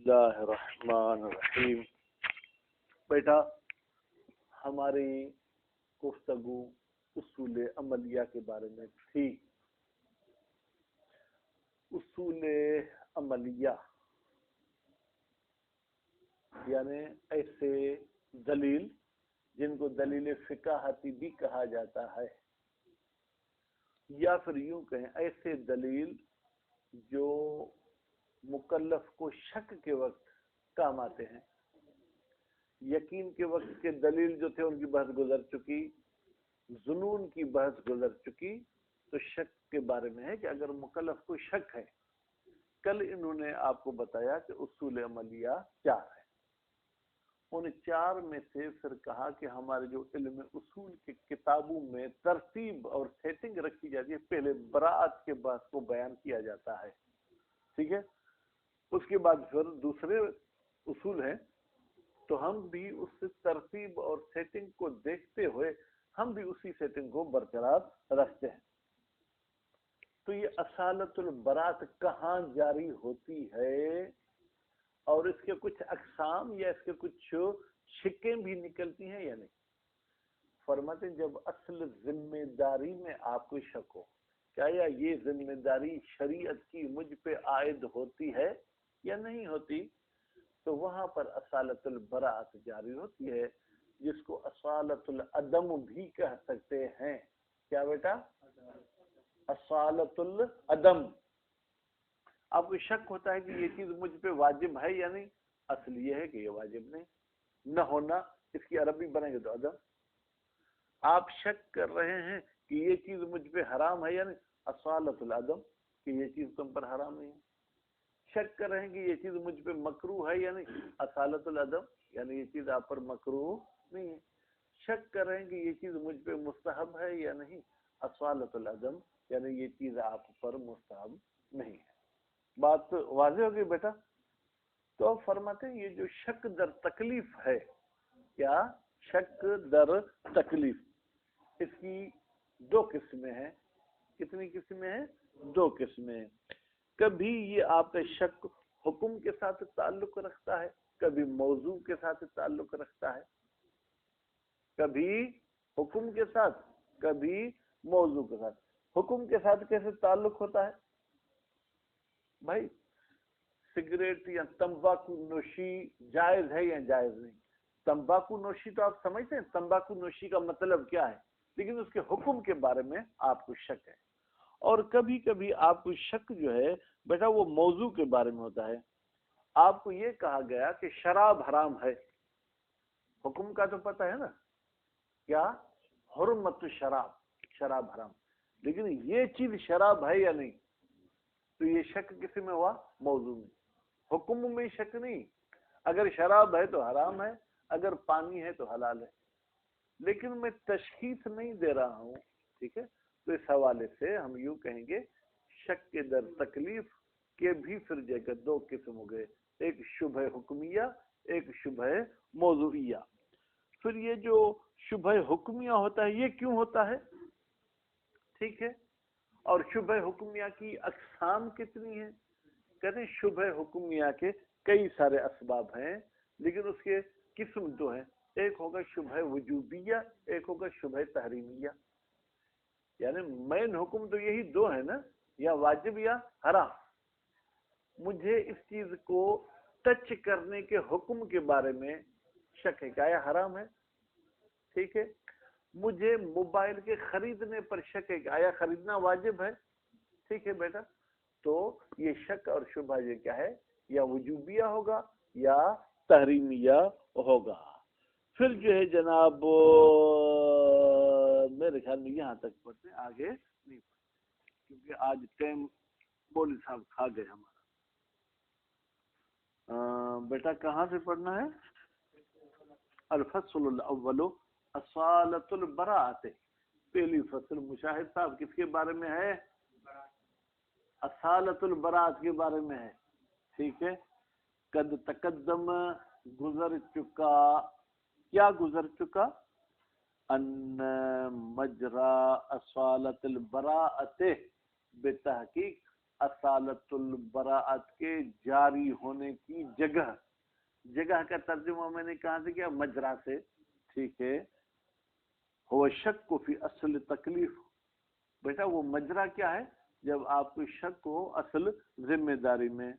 बिस्मिल्लाहिर्रहमानिर्रहीम। बेटा, हमारी गुफ्तगू उसूल अमलिया के बारे में थी। उसूल अमलिया यानी ऐसे दलील जिनको दलील फिकाहती भी कहा जाता है, या फिर यूं कहें ऐसे दलील जो मुकल्लफ को शक के वक्त काम आते हैं। यकीन के वक्त के दलील जो थे उनकी बहस गुजर चुकी, जुनून की बहस गुजर चुकी, तो शक के बारे में है कि अगर मुकल्लफ को शक है। कल इन्होंने आपको बताया कि उसूल अमलिया 4 है। उन 4 में से फिर कहा कि हमारे जो इल्म उसूल के किताबों में तरतीब और सेटिंग रखी जाती है, पहले बराअत के बहस को बयान किया जाता है, ठीक है। उसके बाद फिर दूसरे उसूल हैं, तो हम भी उस तरतीब और सेटिंग को देखते हुए हम भी उसी सेटिंग को बरकरार रखते हैं। तो ये असालतुल बरात कहाँ जारी होती है और इसके कुछ अक़साम या इसके कुछ शिक्कें भी निकलती हैं या नहीं। फरमाते जब असल जिम्मेदारी में आपको शक हो, क्या या ये जिम्मेदारी शरीयत की मुझ पे आयद होती है या नहीं होती, तो वहां पर असालतुल बरात जारी होती है, जिसको असालतुल अदम भी कह सकते हैं। क्या बेटा? असालतुल अदम। आपको शक होता है कि ये चीज मुझ पे वाजिब है या नहीं, असल ये है कि ये वाजिब नहीं, न होना इसकी अरबी बनेगी तो अदम। आप शक कर रहे हैं कि ये चीज मुझ पे हराम है या नहीं, असालतुल अदम, कि ये चीज तुम पर हराम नहीं है। शक कर रहे हैं कि ये चीज मुझ पे मकरूह है या नहीं, असालतुल अदम, यानी ये चीज आप पर मकरूह नहीं है। शक कर रहे हैं कि ये चीज मुझ पे मुस्तहब है या नहीं, असालतुल अदम, यानी ये चीज आप पर मुस्तहब नहीं है। बात वाज़ेह हो गई बेटा? तो फरमाते हैं ये जो शक दर तकलीफ है, क्या शक दर तकलीफ, इसकी 2 किस्में हैं। कितनी किस्में हैं? 2 किस्में हैं। कभी ये आपका शक हुक्म के साथ ताल्लुक रखता है, कभी मौजू के साथ ताल्लुक रखता है। कभी हुक्म के साथ, कभी मौजू के साथ। हुक्म के साथ कैसे ताल्लुक होता है भाई? सिगरेट या तंबाकू नोशी जायज है या जायज नहीं? तंबाकू नोशी तो आप समझते हैं तंबाकू नोशी का मतलब क्या है, लेकिन उसके हुक्म के बारे में आपको शक है। और कभी कभी आपको शक जो है बेटा वो मौजू के बारे में होता है। आपको ये कहा गया कि शराब हराम है, हुक्म का तो पता है ना, क्या हुर्मत शराब, शराब हराम, लेकिन ये चीज शराब है या नहीं, तो ये शक किस में हुआ? मौजू में। हुक्म में शक नहीं। अगर शराब है तो हराम है, अगर पानी है तो हलाल है, लेकिन मैं तशखीस नहीं दे रहा हूं, ठीक है। तो इस हवाले से हम यूं कहेंगे शक के दर तकलीफ के भी फिर जगह 2 किस्म हो गए, एक शुबह हुक्मिया, एक शुबह मौजूइया। फिर ये जो शुबह हुक्मिया होता है ये क्यों होता है, ठीक है। और शुबह हुक्मिया की अक़साम कितनी है? कहते हैं शुबह हुक्मिया के कई सारे असबाब हैं, लेकिन उसके किस्म 2 हैं। एक होगा शुबह वजूबिया, एक होगा शुबह तहरीमिया। यानी मेन हुक्म तो यही 2 है ना, या वाजिब या हराम। मुझे इस चीज को टच करने के हुक्म के बारे में शक है, क्या यह हराम है, ठीक है। मुझे मोबाइल के खरीदने पर शक है, आया खरीदना वाजिब है, ठीक है बेटा। तो ये शक और शुबह ये क्या है, या वजूबिया होगा या तहरीमिया होगा। फिर जो है जनाब मेरे ख्याल में यहाँ तक पढ़ते हैं, आगे नहीं पढ़ते क्योंकि आज टाइम मौलवी साहब खा गए हमारा। बेटा कहाँ से पढ़ना है? अल-फस्लुल अव्वलु असालतुल बराअत। पहली फसल मुशाहिद साहब किसके बारे में है? असालतुल बराअत के बारे में है, ठीक है। कद तकद्दम गुजर चुका, क्या गुजर चुका? अन्न मजरा असालतुल बराअत बेतहकीक असालतुल बराअत के जारी होने की जगह, जगह का तर्जुमा मैंने कहाँ से किया, मजरा से, ठीक है। हुवा शक्कु फी असल तकलीफ, बेटा वो मजरा क्या है, जब आपको शक हो असल जिम्मेदारी में।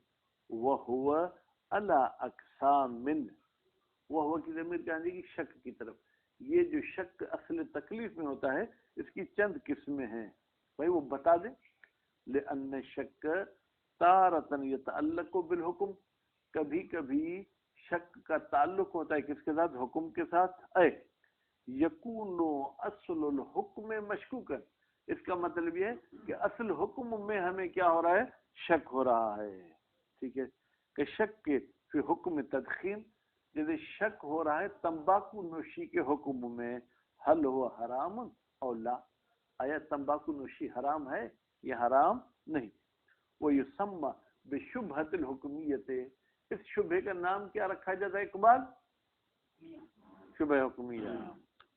वह हुआ अला अक़सामिन, वह हुआ की ज़मीर कहाँ जाएगी, शक की तरफ। ये जो शक असल तकलीफ में होता है इसकी चंद किस्में हैं, भाई वो बता दें। लिअन्न शक तारतन यतअल्लक़ु बिल हुक्म, कभी कभी शक का ताल्लुक होता है किसके साथ, हुक्म के साथ। ऐ यकूनो असलुल हुक्म मशकूकन, इसका मतलब ये है कि असल हुक्म में हमें क्या हो रहा है, शक हो रहा है, ठीक है। कि शक के फिर हुक्म तदखीन, जैसे शक हो रहा है तंबाकू नोशी के हुक्म में, हल हो हराम और ला, आया तंबाकू नोशी हराम है या हराम नहीं। वो युसम्मा बिशुबहतिल हुक्मियत, इस शुबहे का नाम क्या रखा जाता है इकबाल, शुबह हुक्मिया।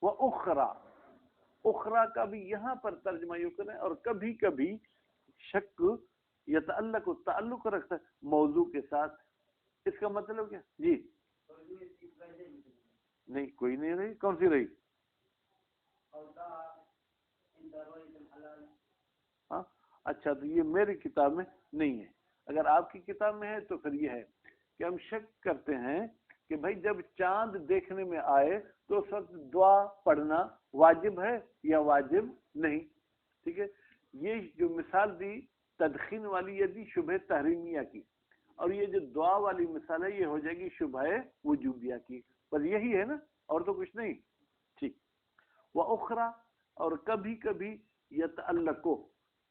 व उखरा, उखरा का भी यहाँ पर तर्जमा यूं करें, और कभी कभी शक यतअल्लक़ ताल्लुक रखता है मौजू के साथ, इसका मतलब क्या जी, नहीं कोई नहीं रही, कौन सी रही, हाँ अच्छा, तो ये मेरी किताब में नहीं है, अगर आपकी किताब में है तो फिर ये है कि हम शक करते हैं कि भाई जब चांद देखने में आए तो सब दुआ पढ़ना वाजिब है या वाजिब नहीं, ठीक है। ये जो मिसाल दी तदखीन वाली, ये दी शुबह तहरीमिया की, और ये जो दुआ वाली मिसाल है ये हो जाएगी शुबह वजूबिया की, बस यही है ना, और तो कुछ नहीं, ठीक। व उखरा, और कभी कभी यतअल्लक़ु,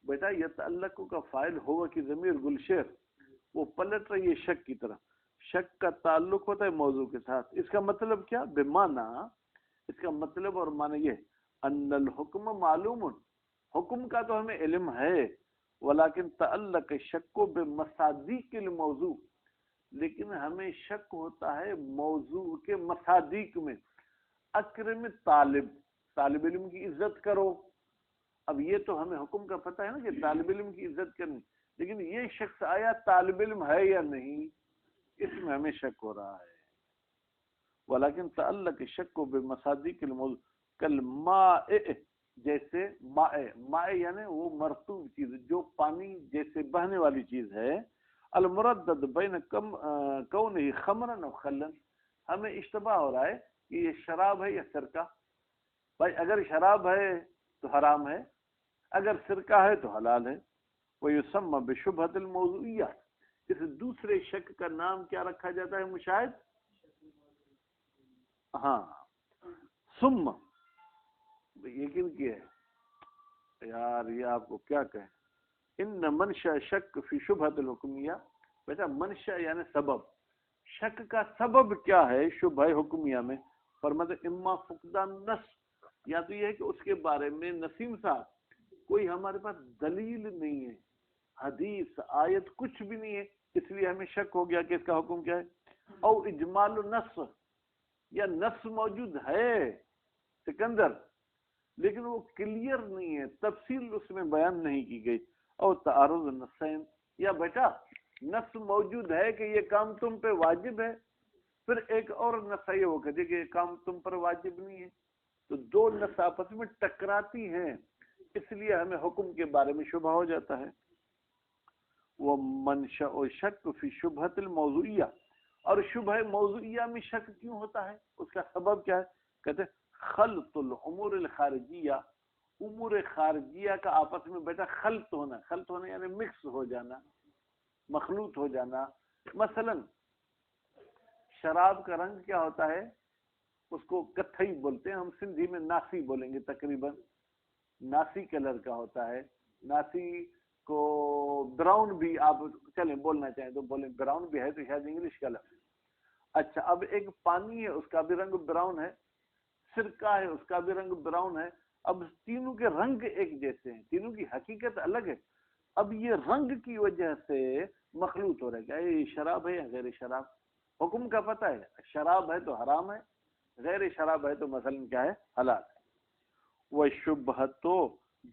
बेटा यतअल्लक़ु का फाइल होगा कि ज़मीर गुलशेर वो पलट रही है शक की तरफ, शक का ताल्लुक होता है मौजू के साथ। इसका मतलब क्या, बेमाना, इसका मतलब और माना ये अन्नल हुक्म मालूमुन, हुक्म का तो हमें इल्म है, वलाकिन तअल्लक़ शक्को बेमसादीक़िल मौजू, लेकिन हमें शक होता है मौजू के मसादीक में। अक्रम तालिब, तालिब इल्म की इज्जत करो, अब ये तो हमें हुक्म का पता है ना कि तालिब इल्म की इज्जत करनी, लेकिन ये शख्स आया तालिब इल्म है या नहीं, इसमें हमें शक हो रहा है। वलाकिन तअल्लक़ शक्को बेमसादीक़िल मौजू कल माए, जैसे माए, माए यानी वो मरतूब चीज जो पानी जैसे बहने वाली चीज है। अल मुरद्दद बैन कम कौनिही खमरन व खल्लन, हमें इश्तबा हो रहा है कि ये शराब है या सिरका, भाई अगर शराब है तो हराम है, अगर सिरका है तो हलाल है। वो युसम्मा बिशुबहतिल मौज़ूइया, इस दूसरे शक का नाम क्या रखा जाता है मुशाहिद, हाँ सुम्मा, यकीन किया है यार, ये आपको क्या कहें, इन मनशा शक फी शुबहतिल हुक्मिया, बेटा मनशा यानी सबब, शक का सबब क्या है शुबह हुक्मिया में, फरमाते इम्मा फुकदान नस, या तो ये है कि उसके बारे में नसीम साहब कोई हमारे पास दलील नहीं है, हदीस आयत कुछ भी नहीं है, इसलिए हमें शक हो गया कि इसका हुक्म क्या है। और इजमाल नस, या नस मौजूद है सिकंदर, लेकिन वो क्लियर नहीं है, तफसील उसमें बयान नहीं की गई। और तारुज़ नस्सैन, या बेटा नस मौजूद है कि ये काम तुम पे वाजिब है, फिर एक और नस है वो कहते कि ये काम तुम पर वाजिब नहीं है, तो दो नस आपस में टकराती हैं, इसलिए हमें हुक्म के बारे में शुबह हो जाता है। वो मनशा और शक फी शुबहतिल मौज़ूइया, और शुबह मौज़ूइया में शक क्यों होता है, उसका सबब क्या है, कहते खल्तुल उमूरिल खारिजिया, उमूर खारिजिया का आपस में बेटा खल्त होना, खल्त होना यानी मिक्स हो जाना, मखलूत हो जाना। मसलन शराब का रंग क्या होता है, उसको कत्थई बोलते हैं, हम सिंधी में नासी बोलेंगे तकरीबन, नासी कलर का होता है, नासी को ब्राउन भी आप चलें बोलना चाहें तो बोलें, ब्राउन भी है तो शायद इंग्लिश कलर। अच्छा, अब एक पानी है उसका भी रंग ब्राउन है, सिरका है उसका भी रंग ब्राउन है, अब तीनों के रंग एक जैसे हैं, तीनों की हकीकत अलग है, अब ये रंग की वजह से मखलूत हो रहा है, क्या ये शराब है या गैर शराब, हुक्म का पता है, शराब है तो हराम है, गैर शराब है तो मसलन क्या है, हलाल है। वह शुबह तो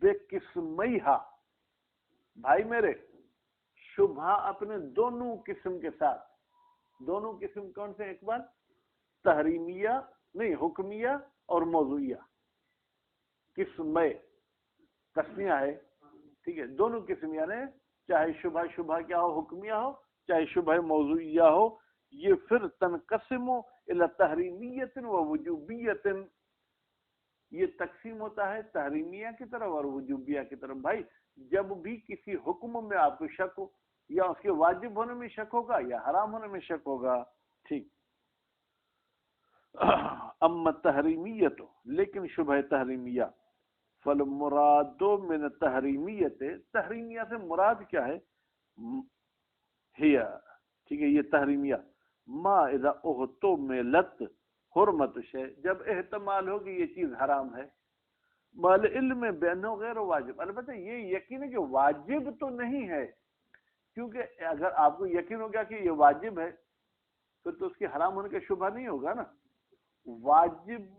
बेकिस्मैहा, भाई मेरे शुभा अपने दोनों किस्म के साथ, दोनों किस्म कौन से? एक बार तहरीमिया नहीं, हुक्मिया और मौजूइया, किस्म तस्निया है, ठीक है, दोनों किस्म, यानी चाहे शुभा शुभा क्या हो, हुक्मिया हो, चाहे शुभा मौजूइया हो, ये फिर तनकसिमो इला तहरीमियतिन व वुजूबियतिन, ये तकसीम होता है तहरीमिया की तरफ और वुजूबिया की तरफ। भाई जब भी किसी हुक्म में आपको शक हो, या उसके वाजिब होने में शक होगा या हराम होने में शक होगा, ठीक। अम्मा तहरीमियत, लेकिन शुबह तहरीमिया, फल मुरादो मिन तहरीमियत, तहरीमिया से मुराद क्या है? हिया, ठीक है, ये तहरीमिया मा इदा ओहतो में लत हुरमत शे, जब एहतमाल हो कि ये चीज हराम है, माल इल्म बेनो गैर वाजिब, अलबत्ता ये यकीन है कि वाजिब तो नहीं है, क्योंकि अगर आपको यकीन हो गया कि ये वाजिब है फिर तो उसके हराम होने का शुबा नहीं होगा ना। वाजिब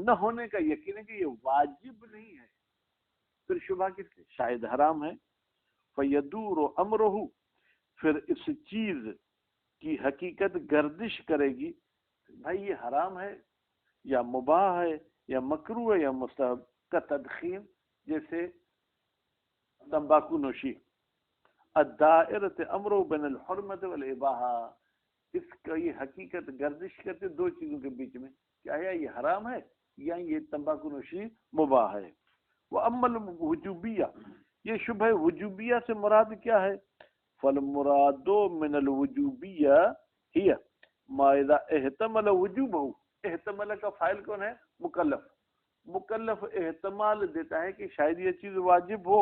न होने का यकीन है कि ये वाजिब नहीं है, फिर शुबा किसके? शायद हराम है। फयदूर अमरहु, फिर इस चीज की हकीकत गर्दिश करेगी, भाई ये हराम है या मुबाह है या मकरू है या मुस्तहब, का तदखीन, जैसे तंबाकू नोशी, अदायरत अमरो बिन अलहुरमत वल इबाहा, इसका ये हकीकत गर्दिश करते दो चीजों के बीच में, क्या है ये हराम है या ये तंबाकू नोशी मुबाह है। वह अमल वजूबिया, ये शुबह वजूबिया से मुराद क्या है? फल मुरादो मिनल वजूबिया हिया मा इज़ा एहतमल वजूबहु, एहतमल का फाइल कौन है? मुकल्लफ, मुकल्लफ एहतमाल देता है कि शायद ये चीज वाजिब हो,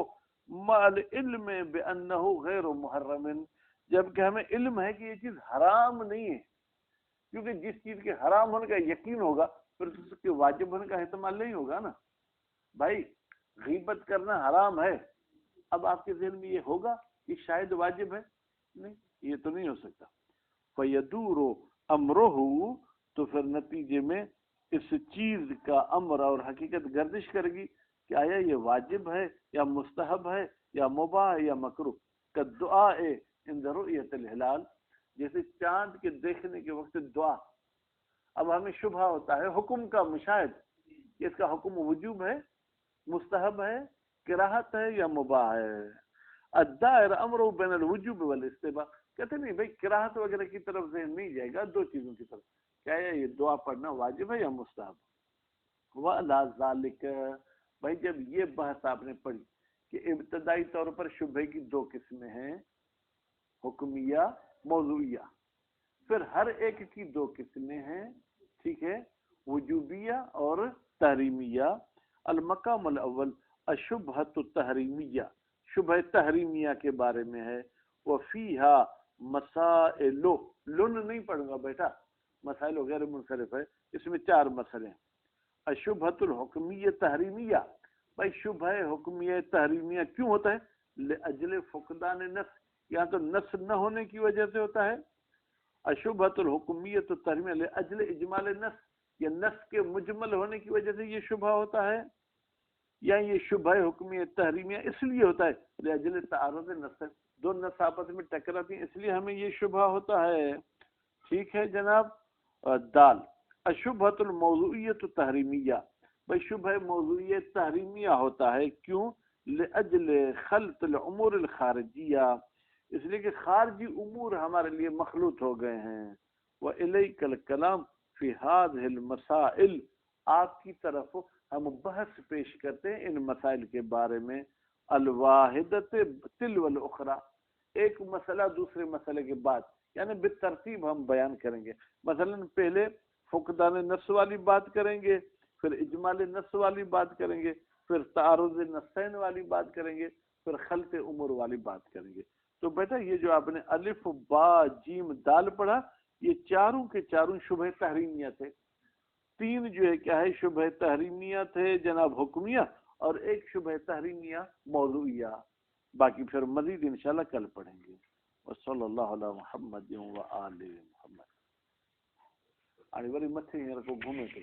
माल इल्म बिअन्नहु गैर मुहर्रम, जबकि हमें इल्म है कि ये चीज हराम नहीं है, क्योंकि जिस चीज के हराम होने का यकीन होगा फिर उसके वाजिब होने का एहतमाल नहीं होगा ना। भाई गीबत करना हराम है, अब आपके ज़हन में ये होगा कि शायद वाजिब है? नहीं, ये तो नहीं हो सकता। फयदूरो अमरोहु, तो फिर नतीजे में इस चीज का अमर और हकीकत गर्दिश करेगी कि आया ये वाजिब है या मुस्तहब है या मुबाह है या मकरूह। कद्दुआ इंद रुयतिल हिलाल, जैसे चांद के देखने के वक्त दुआ। अब हमें शुबहा होता है हुक्म का मुशाहिद, इसका हुक्म वजूब है, मुस्तहब है, किराहत है या मुबाह है। अदायर अमरो बैन अल वजूब वल इस्तिबा, कहते नहीं भाई किराहत वगैरह की तरफ ज़हन नहीं जाएगा, दो चीजों की तरफ, क्या है ये दुआ पढ़ना वाजिब है या मुस्तहब। वअला ज़ालिक, भाई जब ये बहस आपने पढ़ी कि इब्तदाई तौर पर शुबह की दो किस्में हैं, हुक्मिया मौजूइया, फिर हर एक की दो किस्में हैं, ठीक है, वजूबिया और तहरीमिया। अल मकाम अल अव्वल अशुबहतु तहरीमिया, शुबह तहरीमिया के बारे में है। वफीहा मसाइलो, लुन नहीं पढ़ूंगा बेटा, मसाइल वगैरह मुनसरिफ है, इसमें चार मसले हैं। अशुबहतुल हुक्मिया तहरीमिया, भाई शुबह हुक्मिया तहरीमिया क्यों होता है? ले अजले फुकदान नस, यहाँ तो नस न होने की वजह से होता है। अशुबहतुल हुक्मियत तहरीमिया ले अजले इजमाल नस, या नस के मुजमल होने की वजह से ये शुबह होता है, या ये शुबह हुक्मिया तहरीमिया इसलिए होता है ले अजले तारुद नस, दो नस आपस में टकराती हैं इसलिए हमें ये शुबह होता है। ठीक है जनाब। दाल अशुबहतुल मौजूइयत तहरीमिया, भाई शुबह मौजूइयत तहरीमिया होता है क्यों? लिअजल खल्तुल उमूर अल खारिजिया, इसलिए कि खारजी उमूर हमारे लिए मखलूत हो गए हैं। व इलैकल कलाम फी हाज़िहिल मसाइल, आपकी तरफ हम बहस पेश करते हैं इन मसाइल के बारे में। अल वाहिदत तिल वल उखरा, एक मसला दूसरे मसले के बाद, यानी बितरतीब हम बयान करेंगे। मसलन पहले फुकदान नस वाली बात करेंगे, फिर इजमाल नस वाली बात करेंगे, फिर तारुज़ नसैन वाली बात करेंगे, फिर खल्त उमूर वाली बात करेंगे। तो बेटा ये जो आपने अलिफ बा जीम दाल पढ़ा, ये चारों के चारों शुबह तहरीमिया थे। तीन जो है क्या है शुबह तहरीमिया थे जनाब हुक्मिया, और एक शुबह तहरीमिया मौजूइया। बाकी फिर मजीद इंशाल्लाह कल पढ़ेंगे। वसल्लल्लाहु अला मुहम्मद व आले मुहम्मद। आने वाली मच्छी को घूमे थे।